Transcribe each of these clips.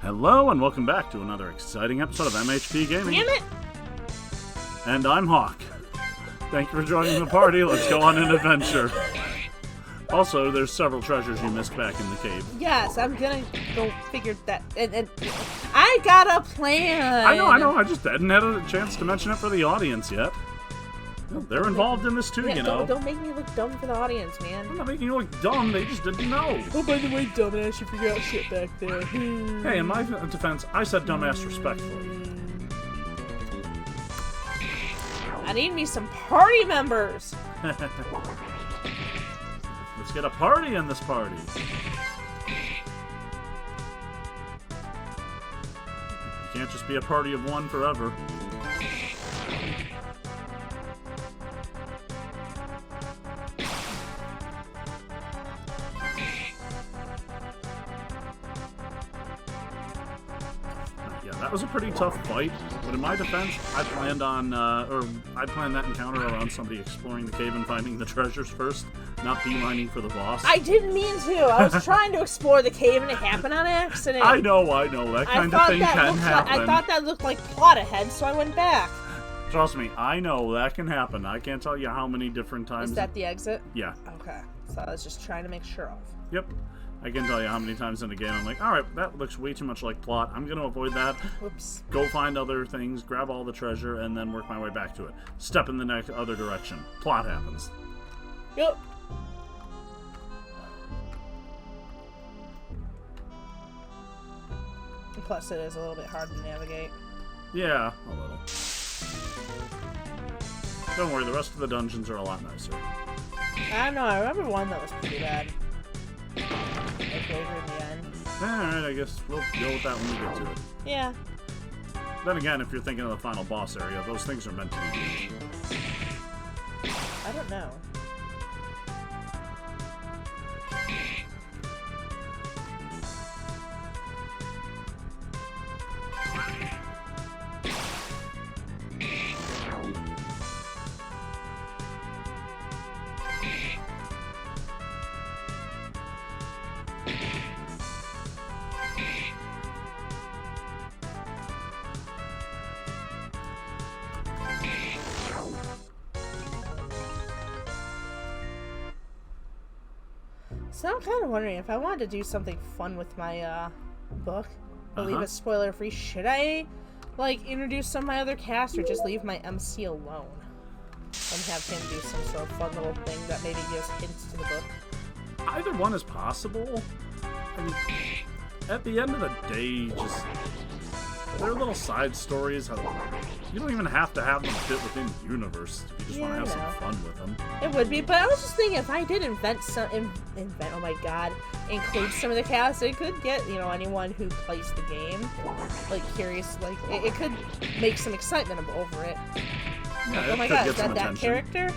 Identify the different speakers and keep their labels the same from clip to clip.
Speaker 1: Hello and welcome back to another exciting episode of MHP Gaming.
Speaker 2: Damn it!
Speaker 1: And I'm Hawk. Thank you for joining the party. Let's go on an adventure. Also, there's several treasures you missed back in the cave.
Speaker 2: Yes, I'm gonna go figure that. And I got a plan.
Speaker 1: I know. I just hadn't had a chance to mention it for the audience yet. They're involved in this too,
Speaker 2: yeah,
Speaker 1: you know.
Speaker 2: Don't make me look dumb for the audience, man.
Speaker 1: I'm not making you look dumb. They just didn't know.
Speaker 2: Oh, by the way, dumbass, you figure out shit back there.
Speaker 1: Hey, in my defense, I said dumbass respectfully.
Speaker 2: I need me some party members.
Speaker 1: Let's get a party in this party. You can't just be a party of one forever. That was a pretty tough fight, but in my defense, I planned that encounter around somebody exploring the cave and finding the treasures first, not beelining for the boss.
Speaker 2: I didn't mean to. I was trying to explore the cave and it happened on accident.
Speaker 1: I know. That kind of thing can happen.
Speaker 2: I thought that looked like plot ahead, so I went back.
Speaker 1: Trust me, I know that can happen. I can't tell you how many different times.
Speaker 2: Is that the exit?
Speaker 1: Yeah.
Speaker 2: Okay. So I was just trying to make sure of.
Speaker 1: Yep. I can tell you how many times in a game I'm like, alright, that looks way too much like plot. I'm going to avoid that.
Speaker 2: Whoops.
Speaker 1: Go find other things, grab all the treasure, and then work my way back to it. Step in the other direction. Plot happens.
Speaker 2: Yep. Plus, it is a little bit hard to navigate.
Speaker 1: Yeah, a little. Don't worry, the rest of the dungeons are a lot nicer.
Speaker 2: I don't know, I remember one that was pretty bad. Like later in the end.
Speaker 1: Alright, I guess we'll deal with that when we get to it.
Speaker 2: Yeah.
Speaker 1: Then again, if you're thinking of the final boss area, those things are meant to be huge.
Speaker 2: I don't know. So I'm kind of wondering if I wanted to do something fun with my book, but leave it spoiler free. Should I like introduce some of my other cast, or just leave my MC alone and have him do some sort of fun little thing that maybe gives hints to the book?
Speaker 1: Either one is possible. I mean, at the end of the day, just they're little side stories. You don't even have to have them fit within the universe if you just want to have some fun with them.
Speaker 2: It would be, but I was just thinking if I did include some of the cast, it could get, anyone who plays the game, curious, it could make some excitement over it.
Speaker 1: Yeah,
Speaker 2: oh my god, is that character?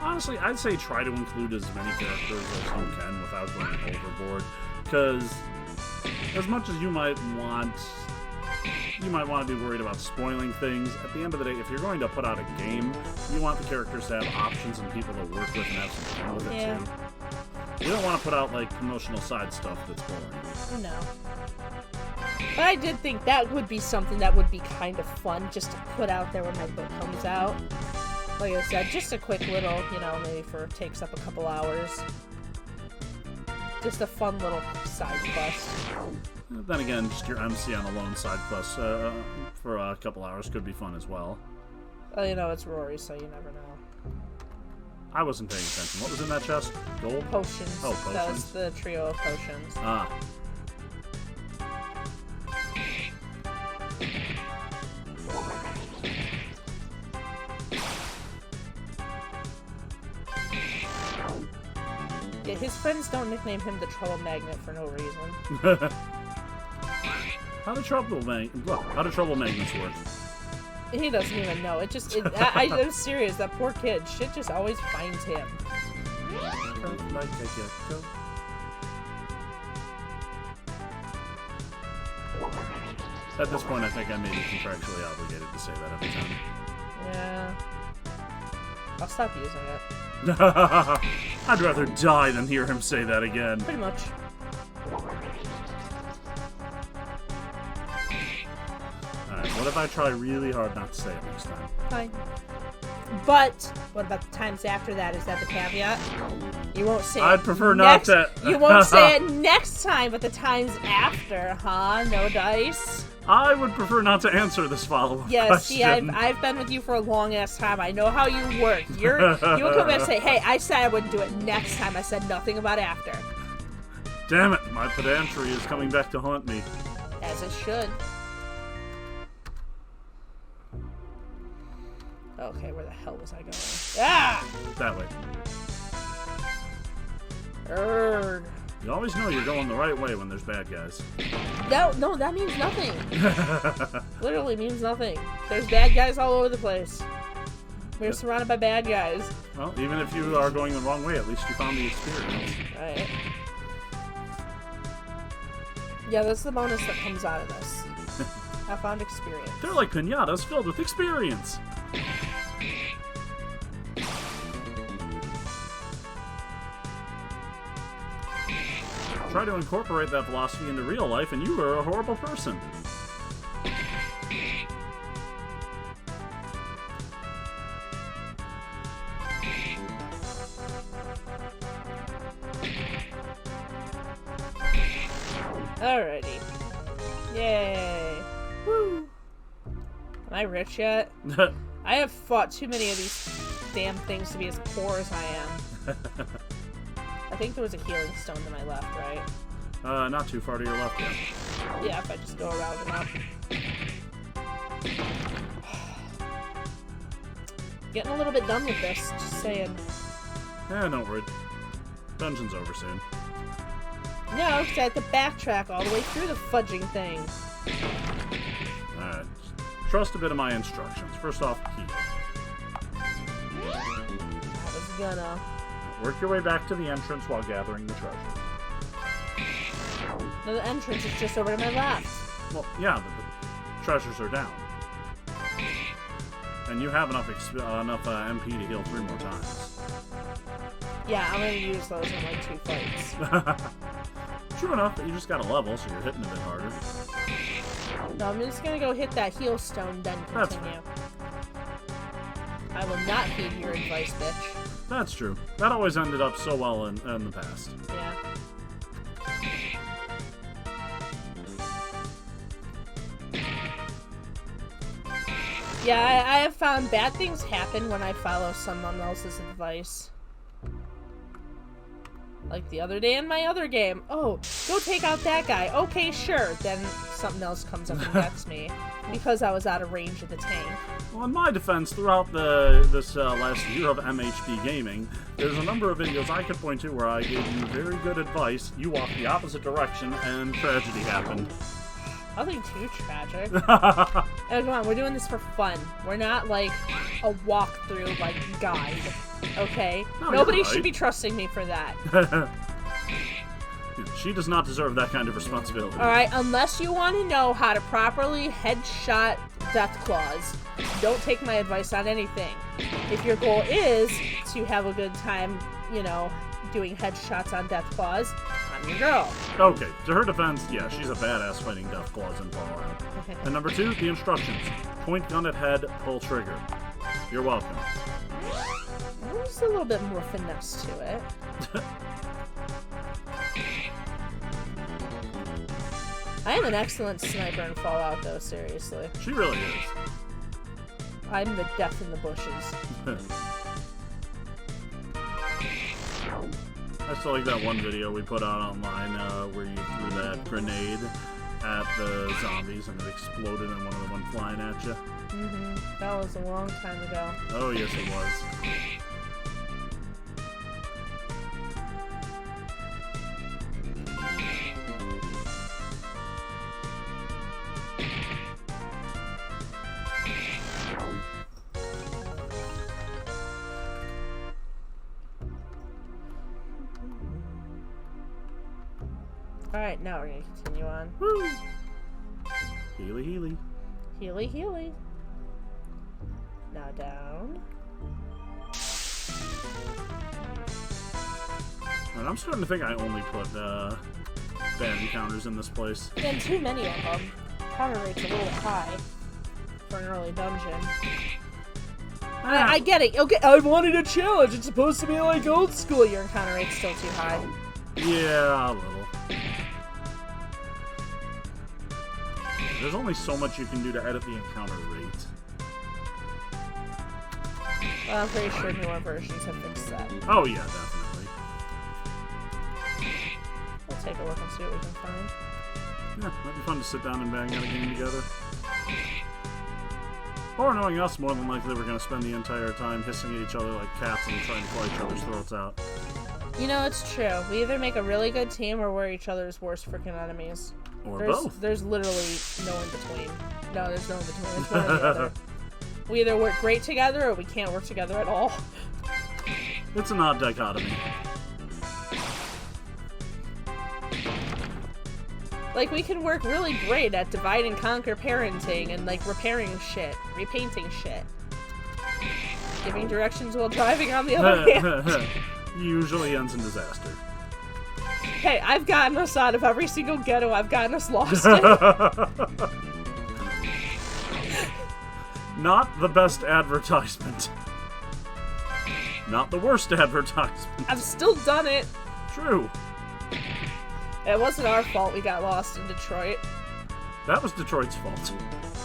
Speaker 1: Honestly, I'd say try to include as many characters as you can without going overboard, because as much as you might want to be worried about spoiling things. At the end of the day, if you're going to put out a game, you want the characters to have options and people to work with and have some fun with it too. You don't want to put out promotional side stuff that's boring.
Speaker 2: No. But I did think that would be something that would be kind of fun just to put out there when my book comes out. Like I said, just a quick little, maybe takes up a couple hours. Just a fun little side quest.
Speaker 1: Then again, just your MC on a lone side quest for a couple hours could be fun as well.
Speaker 2: Well, it's Rory, so you never know.
Speaker 1: I wasn't paying attention. What was in that chest? Gold?
Speaker 2: Potions.
Speaker 1: Oh, potions.
Speaker 2: That was the trio of potions.
Speaker 1: Ah.
Speaker 2: Yeah, his friends don't nickname him the Trouble Magnet for no reason.
Speaker 1: How do trouble magnets work?
Speaker 2: He doesn't even know. I'm serious. That poor kid. Shit just always finds him.
Speaker 1: At this point, I think I may be contractually obligated to say that every time.
Speaker 2: Yeah. I'll stop using it.
Speaker 1: I'd rather die than hear him say that again.
Speaker 2: Pretty much.
Speaker 1: Alright, what if I try really hard not to say it next time?
Speaker 2: Fine. But what about the times after that? Is that the caveat? You won't say
Speaker 1: I'd prefer not to.
Speaker 2: You won't say it next time, but the times after, huh? No dice?
Speaker 1: I would prefer not to answer this follow-up
Speaker 2: Yeah, see,
Speaker 1: question.
Speaker 2: I've been with you for a long-ass time. I know how you work. You would come back and say, hey, I said I wouldn't do it next time. I said nothing about after.
Speaker 1: Damn it, my pedantry is coming back to haunt me.
Speaker 2: As it should. Okay, where the hell was I going? Ah!
Speaker 1: That way.
Speaker 2: Urgh.
Speaker 1: You always know you're going the right way when there's bad guys.
Speaker 2: No, that means nothing. Literally means nothing. There's bad guys all over the place. We're surrounded by bad guys.
Speaker 1: Well, even if you are going the wrong way, at least you found the experience.
Speaker 2: Right. Yeah, that's the bonus that comes out of this. I found experience.
Speaker 1: They're like pinatas filled with experience. Try to incorporate that philosophy into real life, and you are a horrible person.
Speaker 2: Alrighty. Yay. Woo. Am I rich yet? I have fought too many of these damn things to be as poor as I am. I think there was a healing stone to my left, right?
Speaker 1: Not too far to your left yet.
Speaker 2: Yeah, if I just go around and up. Getting a little bit done with this, just saying.
Speaker 1: Yeah, don't worry. Dungeon's over soon.
Speaker 2: No, because I have to backtrack all the way through the fudging thing.
Speaker 1: Alright. Trust a bit of my instructions. First off, heal.
Speaker 2: I was gonna.
Speaker 1: Work your way back to the entrance while gathering the treasure.
Speaker 2: No, the entrance is just over to my left.
Speaker 1: Well, yeah, the treasures are down. And you have enough MP to heal 3 more times.
Speaker 2: Yeah, I'm gonna use those in like 2 fights.
Speaker 1: True enough, but you just got a level, so you're hitting a bit harder.
Speaker 2: No, I'm just gonna go hit that heal stone, then continue. I will not heed your advice, bitch.
Speaker 1: That's true. That always ended up so well in the past.
Speaker 2: Yeah. Yeah, I have found bad things happen when I follow someone else's advice. Like the other day in my other game. Oh, go take out that guy. Okay, sure. Then something else comes up and gets me. Because I was out of range of the tank.
Speaker 1: Well, in my defense, throughout this last year of MHB gaming, there's a number of videos I could point to where I gave you very good advice, you walked the opposite direction, and tragedy happened.
Speaker 2: Nothing too tragic. Come on, we're doing this for fun. We're not like a walkthrough like guide. Okay?
Speaker 1: No,
Speaker 2: Nobody should be trusting me for that.
Speaker 1: She does not deserve that kind of responsibility.
Speaker 2: Alright, unless you want to know how to properly headshot Deathclaws, don't take my advice on anything. If your goal is to have a good time, you know, doing headshots on Deathclaws, I'm your girl.
Speaker 1: Okay, to her defense, yeah, she's a badass fighting Deathclaws in Fallout. And number 2, the instructions. Point gun at head, pull trigger. You're welcome.
Speaker 2: There's a little bit more finesse to it. I am an excellent sniper in Fallout, though, seriously.
Speaker 1: She really is.
Speaker 2: I'm the death in the bushes.
Speaker 1: I still like that one video we put out online where you threw that grenade at the zombies and it exploded and one of them went flying at you.
Speaker 2: Mm-hmm. That was a long time ago.
Speaker 1: Oh, yes, it was.
Speaker 2: Alright, now we're gonna continue on.
Speaker 1: Woo! Healy, healy.
Speaker 2: Healy, healy. Now down.
Speaker 1: And I'm starting to think I only put bad encounters in this place.
Speaker 2: And too many of them. Counter rate's a little high. for an early dungeon. I get it. Okay, I wanted a challenge. It's supposed to be like old school. Your encounter rate's still too high.
Speaker 1: Yeah, a little. There's only so much you can do to edit the encounter rate.
Speaker 2: Well, I'm pretty sure newer versions have fixed that.
Speaker 1: Oh yeah, definitely.
Speaker 2: We'll take a look and see what we can find.
Speaker 1: Yeah, might be fun to sit down and bang out a game together. Or knowing us, more than likely we're going to spend the entire time hissing at each other like cats and trying to claw each other's throats out.
Speaker 2: You know, it's true. We either make a really good team or we're each other's worst freaking enemies.
Speaker 1: Or both.
Speaker 2: There's literally no in between. No, there's no in between. It's one or the other. We either work great together or we can't work together at all.
Speaker 1: It's an odd dichotomy.
Speaker 2: Like, we can work really great at divide and conquer parenting and, like, repairing shit, repainting shit. Giving directions while driving, on the other hand.
Speaker 1: Usually ends in disaster.
Speaker 2: Hey, I've gotten us out of every single ghetto I've gotten us lost in.
Speaker 1: Not the best advertisement. Not the worst advertisement.
Speaker 2: I've still done it.
Speaker 1: True.
Speaker 2: It wasn't our fault we got lost in Detroit.
Speaker 1: That was Detroit's fault.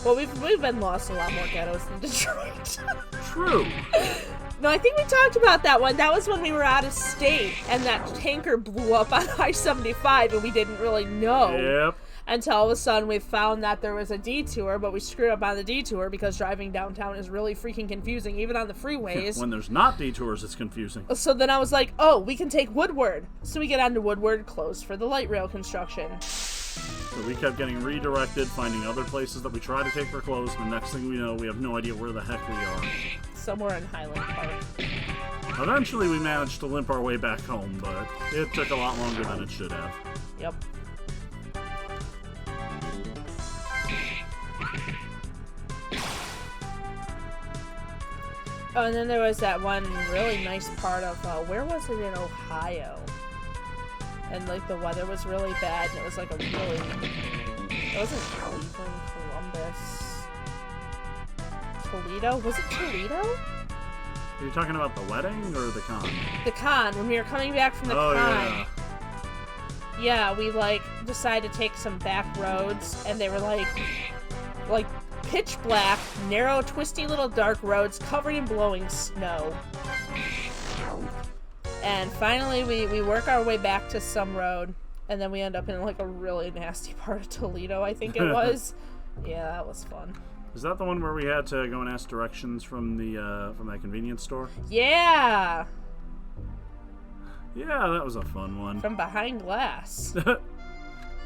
Speaker 2: Well, we've been lost in a lot more ghettos than Detroit.
Speaker 1: True.
Speaker 2: No, I think we talked about that one. That was when we were out of state, and that tanker blew up on I-75, and we didn't really know.
Speaker 1: Yep.
Speaker 2: Until all of a sudden we found that there was a detour, but we screwed up on the detour because driving downtown is really freaking confusing, even on the freeways.
Speaker 1: When there's not detours, it's confusing.
Speaker 2: So then I was like, oh, we can take Woodward. So we get onto Woodward, closed for the light rail construction.
Speaker 1: So we kept getting redirected, finding other places that we try to take for closed, and the next thing we know, we have no idea where the heck we are.
Speaker 2: Somewhere in Highland Park.
Speaker 1: Eventually we managed to limp our way back home, but it took a lot longer than it should have.
Speaker 2: Yep. Oh, and then there was that one really nice part of, where was it in Ohio? And, like, the weather was really bad, and it was, like, a really... It wasn't Cleveland, Columbus... Toledo? Was it Toledo?
Speaker 1: Are you talking about the wedding or the con?
Speaker 2: The con, when we were coming back from the con.
Speaker 1: Yeah.
Speaker 2: Yeah, we, like, decided to take some back roads, and they were, like, pitch black, narrow, twisty little dark roads covered in blowing snow. And finally we work our way back to some road, and then we end up in like a really nasty part of Toledo, I think it was. Yeah, that was fun.
Speaker 1: Is that the one where we had to go and ask directions from that convenience store?
Speaker 2: Yeah!
Speaker 1: Yeah, that was a fun one.
Speaker 2: From behind glass.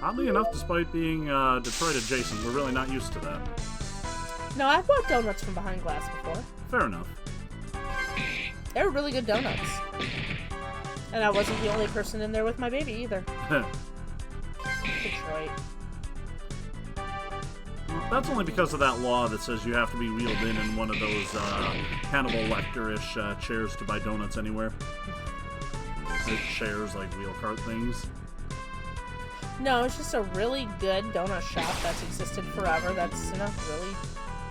Speaker 1: Oddly enough, despite being Detroit adjacent, we're really not used to that.
Speaker 2: No, I've bought donuts from behind glass before.
Speaker 1: Fair enough.
Speaker 2: They were really good donuts. And I wasn't the only person in there with my baby either. Detroit.
Speaker 1: Well, that's only because of that law that says you have to be wheeled in one of those Hannibal Lecter-ish chairs to buy donuts anywhere. They're chairs, like wheel cart things.
Speaker 2: No, it's just a really good donut shop that's existed forever that's in a really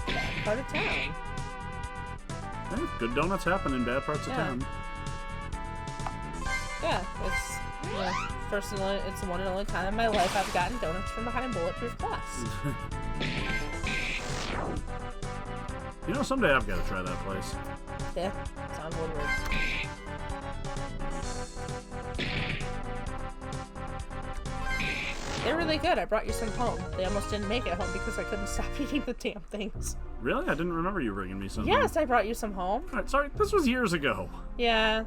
Speaker 2: bad part of town.
Speaker 1: Hey, good donuts happen in bad parts of town.
Speaker 2: Yeah, it's it's the one and only time in my life I've gotten donuts from behind bulletproof glass.
Speaker 1: You know, someday I've got to try that place.
Speaker 2: Yeah, it's on Woodward. They're really good. I brought you some home. They almost didn't make it home because I couldn't stop eating the damn things.
Speaker 1: Really? I didn't remember you bringing me some.
Speaker 2: Yes, I brought you some home.
Speaker 1: Alright, sorry. This was years ago.
Speaker 2: Yeah.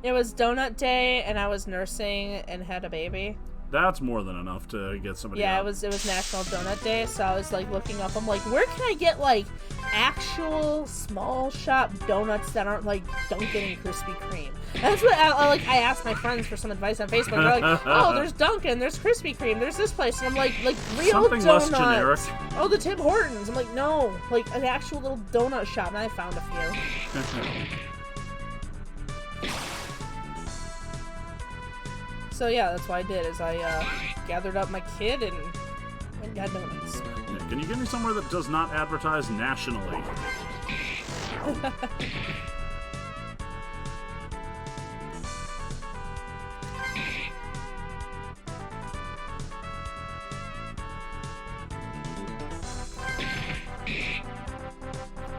Speaker 2: It was donut day, and I was nursing and had a baby.
Speaker 1: That's more than enough to get somebody
Speaker 2: Yeah,
Speaker 1: out.
Speaker 2: it was National Donut Day, so I was, like, looking up. I'm like, where can I get, like, actual small shop donuts that aren't, like, Dunkin' and Krispy Kreme? And that's what I asked my friends for some advice on Facebook. They're like, oh, there's Dunkin', there's Krispy Kreme, there's this place. And I'm like real
Speaker 1: something
Speaker 2: donuts.
Speaker 1: less generic.
Speaker 2: Oh, the Tim Hortons. I'm like, no, like, an actual little donut shop. And I found a few. So yeah, that's what I did, is I gathered up my kid and And God knows.
Speaker 1: Yeah, can you give me somewhere that does not advertise nationally?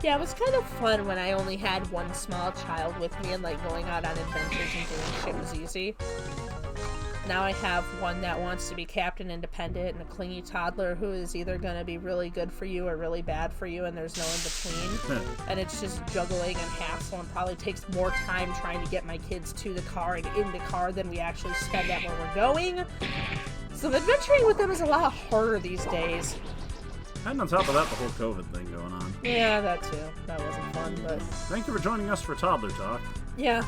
Speaker 2: Yeah, it was kind of fun when I only had one small child with me and, like, going out on adventures and doing shit was easy. Now I have one that wants to be Captain Independent and a clingy toddler who is either going to be really good for you or really bad for you, and there's no in between. And it's just juggling and hassle, and probably takes more time trying to get my kids to the car and in the car than we actually spend at where we're going. So adventuring with them is a lot harder these days.
Speaker 1: And on top of that, the whole COVID thing going on.
Speaker 2: Yeah, that too. That wasn't fun, but...
Speaker 1: Thank you for joining us for Toddler Talk.
Speaker 2: Yeah.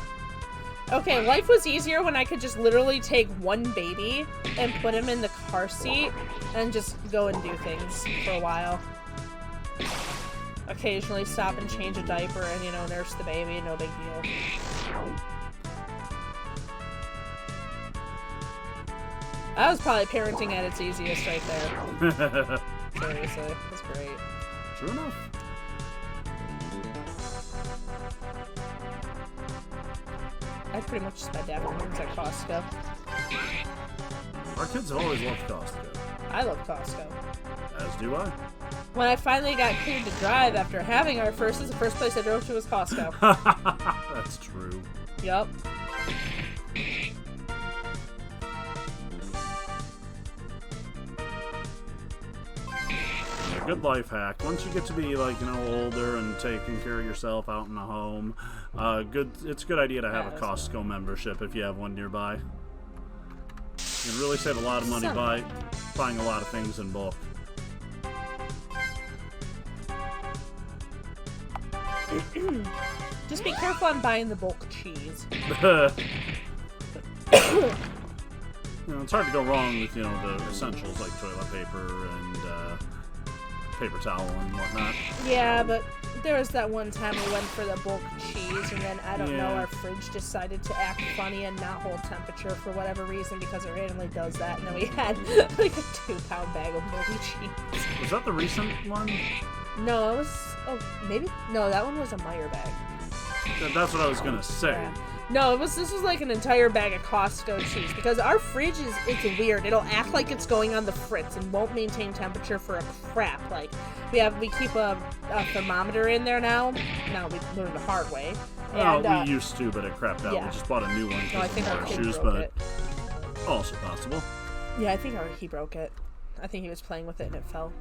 Speaker 2: Okay, life was easier when I could just literally take one baby and put him in the car seat and just go and do things for a while. Occasionally stop and change a diaper and, you know, nurse the baby, no big deal. That was probably parenting at its easiest right there. Seriously, that's great.
Speaker 1: True enough.
Speaker 2: I pretty much spent afternoons at Costco.
Speaker 1: Our kids have always loved Costco.
Speaker 2: I love Costco.
Speaker 1: As do I.
Speaker 2: When I finally got cleared to drive after having our first, the first place I drove to was Costco.
Speaker 1: That's true.
Speaker 2: Yup.
Speaker 1: Good life hack. Once you get to be, like, you know, older and taking care of yourself out in the home, it's a good idea to have a Costco membership if you have one nearby. You can really save a lot of money by buying a lot of things in bulk.
Speaker 2: Just be careful on buying the bulk cheese.
Speaker 1: You know, it's hard to go wrong with, you know, the essentials like toilet paper and paper towel and whatnot.
Speaker 2: Yeah, but there was that one time we went for the bulk cheese, and then, I don't know, our fridge decided to act funny and not hold temperature for whatever reason, because it randomly does that, and then we had, like, a 2-pound bag of moldy cheese.
Speaker 1: Was that the recent one?
Speaker 2: No, it was... Oh, maybe? No, that one was a Meyer bag.
Speaker 1: That's what I was gonna say.
Speaker 2: Yeah. No, this was like an entire bag of Costco cheese, because our fridge it's weird. It'll act like it's going on the fritz and won't maintain temperature for a crap. Like, we keep a thermometer in there now. Now we learned the hard way. And,
Speaker 1: we used to, but it crapped out.
Speaker 2: Yeah.
Speaker 1: We just bought a new one
Speaker 2: No, I
Speaker 1: because
Speaker 2: think
Speaker 1: of
Speaker 2: our
Speaker 1: our
Speaker 2: kid
Speaker 1: issues,
Speaker 2: broke
Speaker 1: but
Speaker 2: it.
Speaker 1: also possible.
Speaker 2: Yeah, I think he broke it. I think he was playing with it and it fell.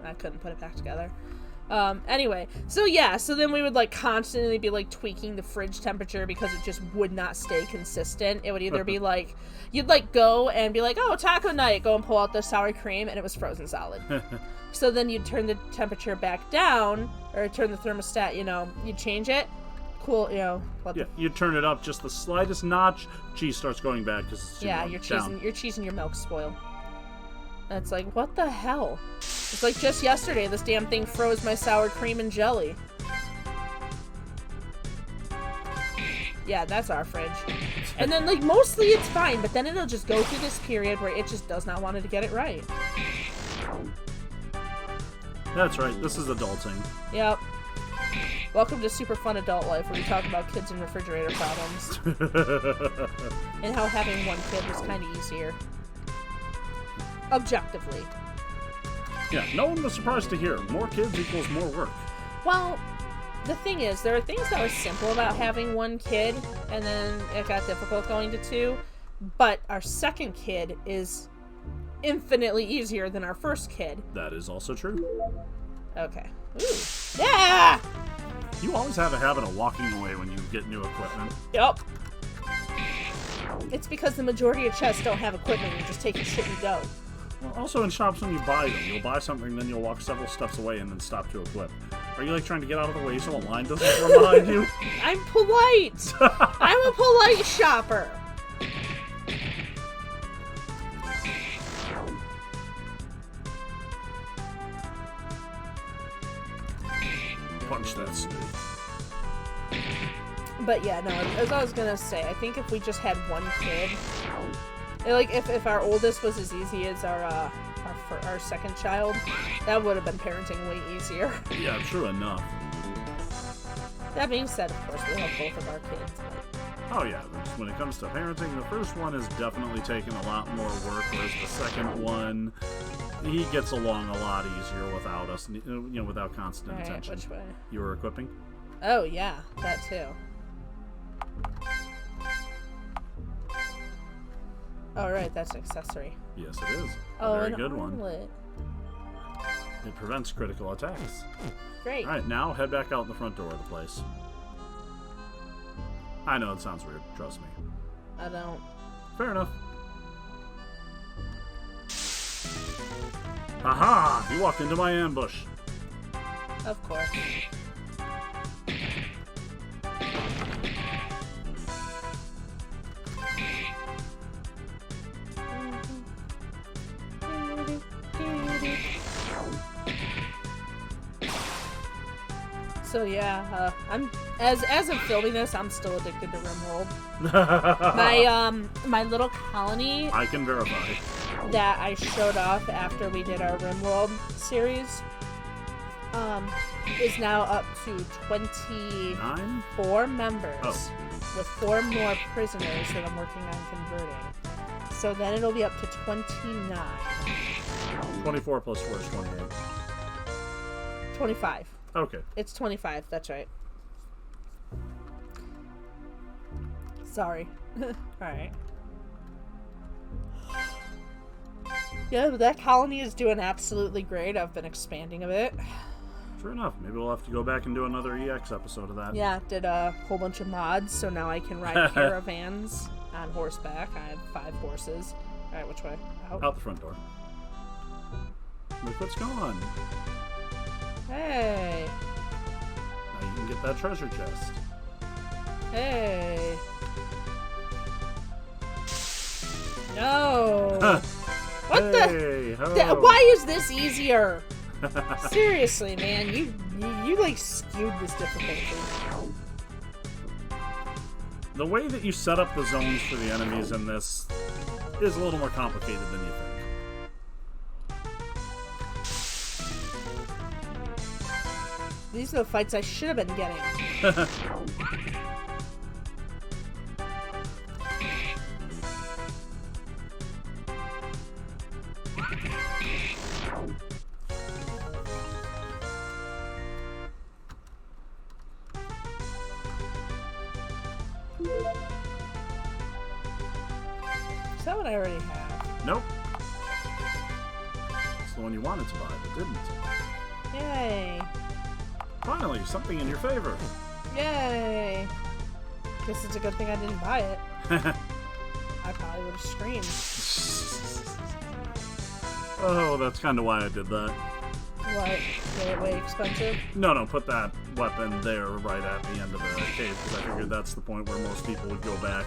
Speaker 2: I couldn't put it back together. Anyway, so then we would, like, constantly be, like, tweaking the fridge temperature because it just would not stay consistent. It would either be, like, you'd, like, go and be like, oh, taco night, go and pull out the sour cream, and it was frozen solid. So then you'd turn the temperature back down, or turn the thermostat, you know, you'd change it, cool, you know.
Speaker 1: You turn it up just the slightest notch, cheese starts going bad because it's
Speaker 2: your cheese and your milk spoil. And it's like, what the hell? It's like just yesterday, this damn thing froze my sour cream and jelly. Yeah, that's our fridge. And then, like, mostly it's fine, but then it'll just go through this period where it just does not want to get it right.
Speaker 3: That's right, this is adulting.
Speaker 2: Yep. Welcome to Super Fun Adult Life, where we talk about kids and refrigerator problems. And how having one kid was kind of easier. Objectively.
Speaker 1: Yeah, no one was surprised to hear. More kids equals more work.
Speaker 2: Well, the thing is, there are things that were simple about having one kid, and then it got difficult going to two. But our second kid is infinitely easier than our first kid.
Speaker 1: That is also true.
Speaker 2: Okay. Ooh. Yeah!
Speaker 1: You always have a habit of walking away when you get new equipment.
Speaker 2: Yep. It's because the majority of chests don't have equipment. You just take your shit and go.
Speaker 1: Well, also in shops when you buy them, you'll buy something, then you'll walk several steps away and then stop to equip. Are you, like, trying to get out of the way so a line doesn't run behind you?
Speaker 2: I'm polite! I'm a polite shopper!
Speaker 1: Punch that snake.
Speaker 2: But yeah, no, as I was gonna say, I think if we just had one kid, Like, if our oldest was as easy as our second child, that would have been parenting way easier.
Speaker 1: Yeah, true enough.
Speaker 2: That being said, of course, we love both of our kids.
Speaker 1: Oh yeah, when it comes to parenting, the first one is definitely taking a lot more work, whereas the second one, he gets along a lot easier without us, without constant
Speaker 2: Alright,
Speaker 1: attention.
Speaker 2: which way?
Speaker 1: You were equipping?
Speaker 2: Oh, yeah, that too. Alright, that's an accessory.
Speaker 1: Yes, it is.
Speaker 2: Oh,
Speaker 1: A very
Speaker 2: an
Speaker 1: good one.
Speaker 2: armlet.
Speaker 1: It prevents critical attacks.
Speaker 2: Great.
Speaker 1: Alright, now head back out the front door of the place. I know it sounds weird, trust me.
Speaker 2: I don't.
Speaker 1: Fair enough. Haha! You walked into my ambush.
Speaker 2: Of course. So yeah, I'm as of filming this, I'm still addicted to RimWorld. My little colony
Speaker 1: I can verify.
Speaker 2: that I showed off after we did our RimWorld series is now up to 24 members, with 4 more prisoners that I'm working on converting. So then it'll be up to 29.
Speaker 1: 24 plus 4 is 28.
Speaker 2: 25.
Speaker 1: Okay.
Speaker 2: It's 25, that's right. Sorry. Alright. Yeah, but that colony is doing absolutely great. I've been expanding a bit.
Speaker 1: Sure enough. Maybe we'll have to go back and do another EX episode of that.
Speaker 2: Yeah, did a whole bunch of mods, so now I can ride caravans on horseback. I have 5 horses. Alright, which way?
Speaker 1: Out the front door. Look what's going.
Speaker 2: Hey.
Speaker 1: Now you can get that treasure chest.
Speaker 2: Hey. No. What
Speaker 1: Hey,
Speaker 2: the? Why is this easier? Seriously, man, you like skewed this difficulty.
Speaker 1: The way that you set up the zones for the enemies in this is a little more complicated than you think.
Speaker 2: These are the fights I should have been getting. Is that what I already have?
Speaker 1: Nope. It's the one you wanted to buy, but didn't.
Speaker 2: Yay.
Speaker 1: Finally, something in your favor.
Speaker 2: Yay. Guess it's a good thing I didn't buy it. I probably would have screamed.
Speaker 1: Oh, that's kind of why I did that.
Speaker 2: What? Way expensive?
Speaker 1: No, put that weapon there right at the end of the cave, because I figured that's the point where most people would go back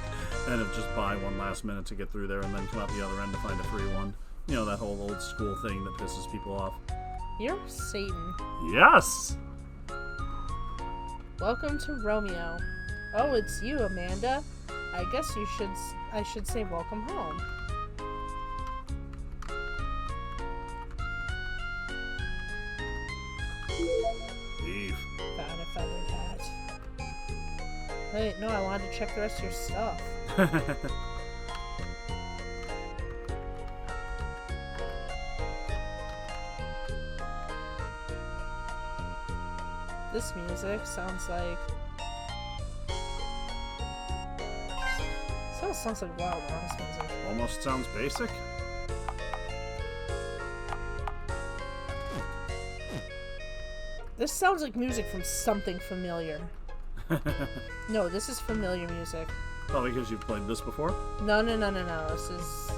Speaker 1: and just buy one last minute to get through there and then come out the other end to find a free one. You know, that whole old school thing that pisses people off.
Speaker 2: You're Satan.
Speaker 1: Yes!
Speaker 2: Welcome to Romeo. Oh, it's you, Amanda. I guess I should say welcome home.
Speaker 1: Eve.
Speaker 2: Found a feathered hat. Wait, no, I wanted to check the rest of your stuff. This music sounds like... This almost sounds like Wild Arms music.
Speaker 1: Almost sounds basic.
Speaker 2: This sounds like music from something familiar. No, this is familiar music.
Speaker 1: Probably because you've played this before.
Speaker 2: No. This is...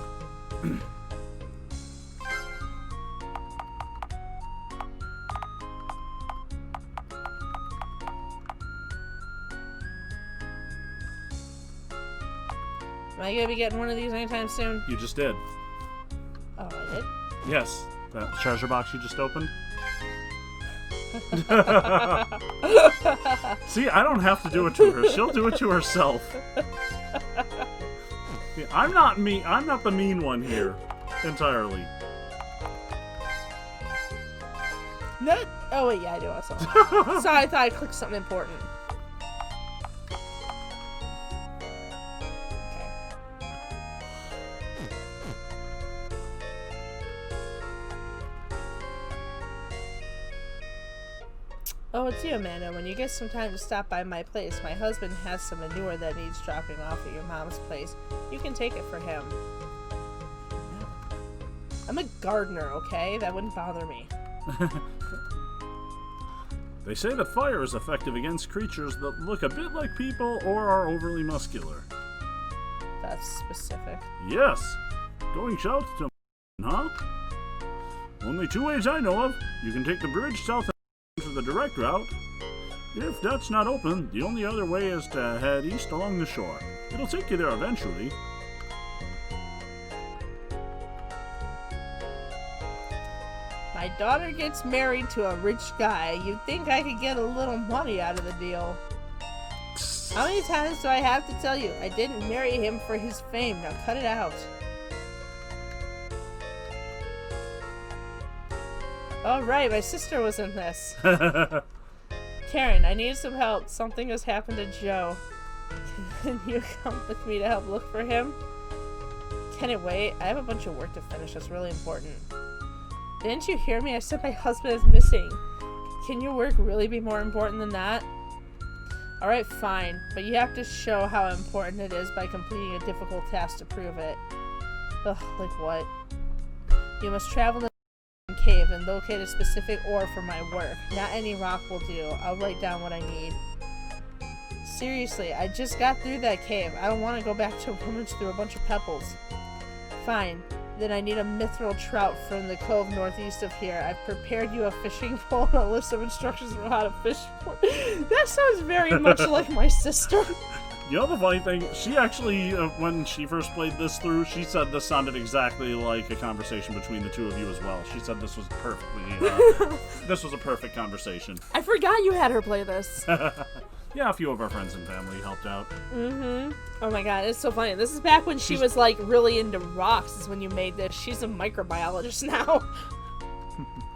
Speaker 2: Am I gonna be getting one of these anytime soon?
Speaker 1: You just did.
Speaker 2: Oh, I did?
Speaker 1: Yes. That treasure box you just opened. See, I don't have to do it to her. She'll do it to herself. Yeah, I'm not mean. I'm not the mean one here, entirely.
Speaker 2: No. Oh wait, yeah, I do also. Sorry, I thought I clicked something important. Okay. Oh, it's you, Amanda. When you get some time to stop by my place, my husband has some manure that needs dropping off at your mom's place. You can take it for him. No. I'm a gardener, okay? That wouldn't bother me.
Speaker 1: They say that fire is effective against creatures that look a bit like people or are overly muscular.
Speaker 2: That's specific.
Speaker 1: Yes. Going south to huh? Only 2 ways I know of. You can take the bridge south for the direct route. If that's not open, the only other way is to head east along the shore. It'll take you there eventually.
Speaker 2: My daughter gets married to a rich guy. You'd think I could get a little money out of the deal. How many times do I have to tell you? I didn't marry him for his fame. Now cut it out. Oh, right. My sister was in this. Karen, I need some help. Something has happened to Joe. Can you come with me to help look for him? Can it wait? I have a bunch of work to finish. That's really important. Didn't you hear me? I said my husband is missing. Can your work really be more important than that? Alright, fine. But you have to show how important it is by completing a difficult task to prove it. Ugh, like what? You must travel to the cave and locate a specific ore for my work. Not any rock will do. I'll write down what I need. Seriously, I just got through that cave. I don't want to go back to rummage through a bunch of pebbles. Fine. Then I need a mithril trout from the cove northeast of here. I've prepared you a fishing pole and a list of instructions on how to fish. That sounds very much like my sister.
Speaker 1: You know the funny thing? She actually, when she first played this through, she said this sounded exactly like a conversation between the two of you as well. She said this was perfectly, this was a perfect conversation.
Speaker 2: I forgot you had her play this.
Speaker 1: Yeah, a few of our friends and family helped out.
Speaker 2: Mm-hmm. Oh my god, it's so funny. This is back when she was like really into rocks is when you made this. She's a microbiologist now.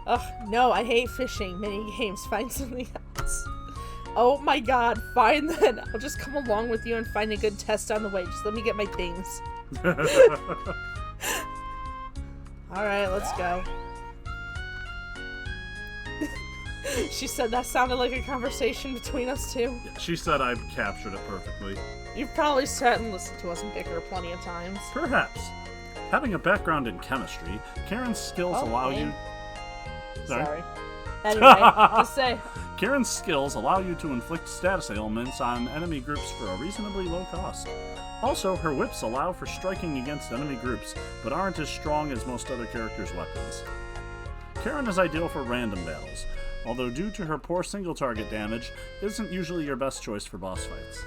Speaker 2: Ugh, no, I hate fishing. Mini games. Find something else. Oh my god, fine then. I'll just come along with you and find a good test on the way. Just let me get my things. Alright, let's go. She said that sounded like a conversation between us two.
Speaker 1: She said I captured it perfectly.
Speaker 2: You've probably sat and listened to us bicker plenty of times.
Speaker 1: Perhaps. Having a background in chemistry, Karen's skills allow you...
Speaker 2: Sorry. Anyway, just say.
Speaker 1: Karen's skills allow you to inflict status ailments on enemy groups for a reasonably low cost. Also, her whips allow for striking against enemy groups, but aren't as strong as most other characters' weapons. Karen is ideal for random battles, although due to her poor single-target damage, isn't usually your best choice for boss fights.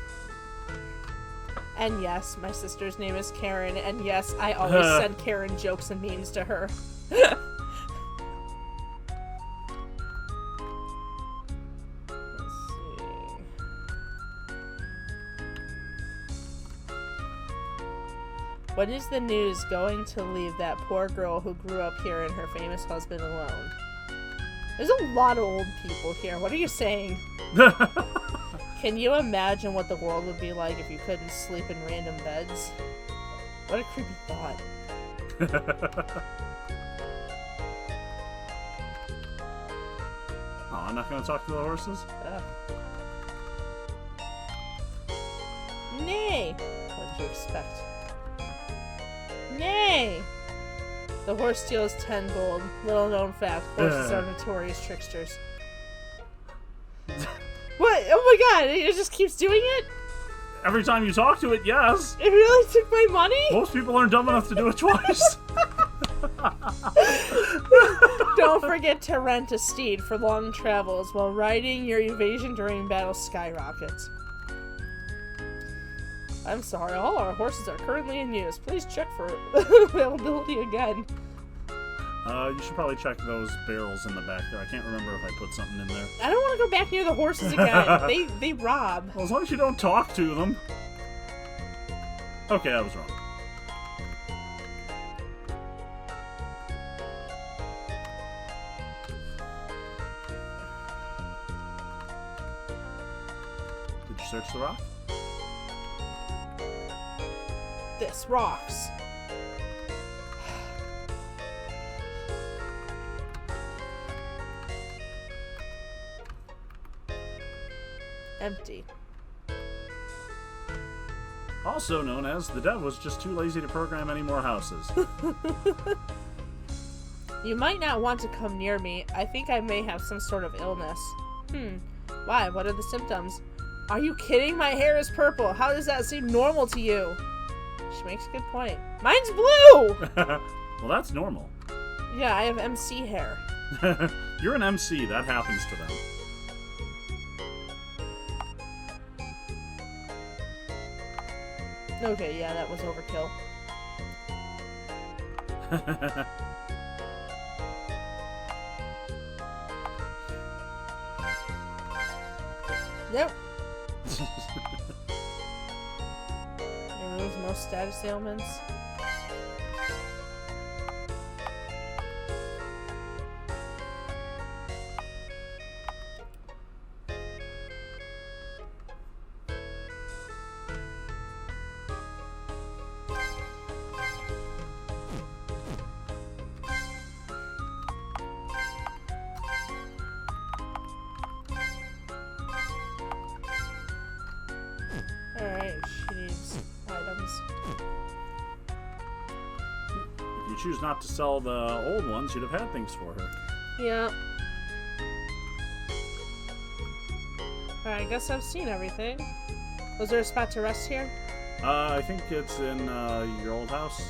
Speaker 2: And yes, my sister's name is Karen, and yes, I always send Karen jokes and memes to her. Let's see. When is the news going to leave that poor girl who grew up here and her famous husband alone? There's a lot of old people here. What are you saying? Can you imagine what the world would be like if you couldn't sleep in random beds? What a creepy thought.
Speaker 1: Oh, I'm not gonna talk to the horses?
Speaker 2: Nay! What did you expect? Nay! The horse steals 10 gold. Little known fact, horses are notorious tricksters. What? Oh my god, it just keeps doing it?
Speaker 1: Every time you talk to it, yes.
Speaker 2: It really took my money?
Speaker 1: Most people aren't dumb enough to do it twice.
Speaker 2: Don't forget to rent a steed for long travels. While riding, your evasion during battle skyrockets. I'm sorry, all our horses are currently in use. Please check for availability again.
Speaker 1: You should probably check those barrels in the back there. I can't remember if I put something in there.
Speaker 2: I don't want to go back near the horses again. They rob.
Speaker 1: Well, as long as you don't talk to them. Okay, I was wrong. search the rock?
Speaker 2: This rocks. Empty.
Speaker 1: Also known as the dev was just too lazy to program any more houses.
Speaker 2: You might not want to come near me. I think I may have some sort of illness. Why? What are the symptoms? Are you kidding? My hair is purple. How does that seem normal to you? She makes a good point. Mine's blue!
Speaker 1: Well, that's normal.
Speaker 2: Yeah, I have MC hair.
Speaker 1: You're an MC. That happens to them.
Speaker 2: Okay, yeah, that was overkill. Nope. Removes most status ailments. Alright, she needs items.
Speaker 1: If you choose not to sell the old ones, you'd have had things for her.
Speaker 2: Yeah. Alright, I guess I've seen everything. Was there a spot to rest here?
Speaker 1: I think it's in your old house,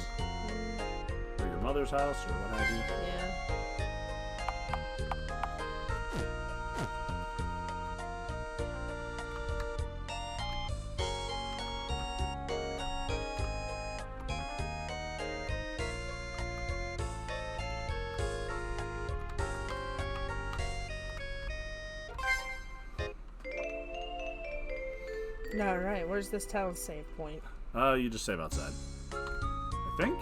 Speaker 1: or your mother's house, or what have you.
Speaker 2: Yeah. Alright, where's this town save point?
Speaker 1: You just save outside. I think?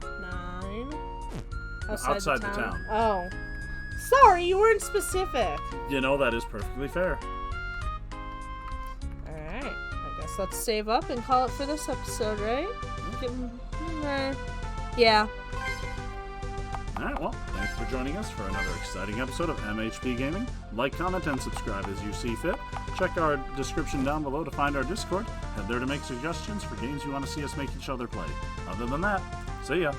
Speaker 2: 9.
Speaker 1: Outside the town.
Speaker 2: Oh. Sorry, you weren't specific.
Speaker 1: You know, that is perfectly fair.
Speaker 2: Alright, I guess let's save up and call it for this episode, right? Yeah.
Speaker 1: Alright, well, thanks for joining us for another exciting episode of MHP Gaming. Like, comment, and subscribe as you see fit. Check our description down below to find our Discord. Head there to make suggestions for games you want to see us make each other play. Other than that, see ya!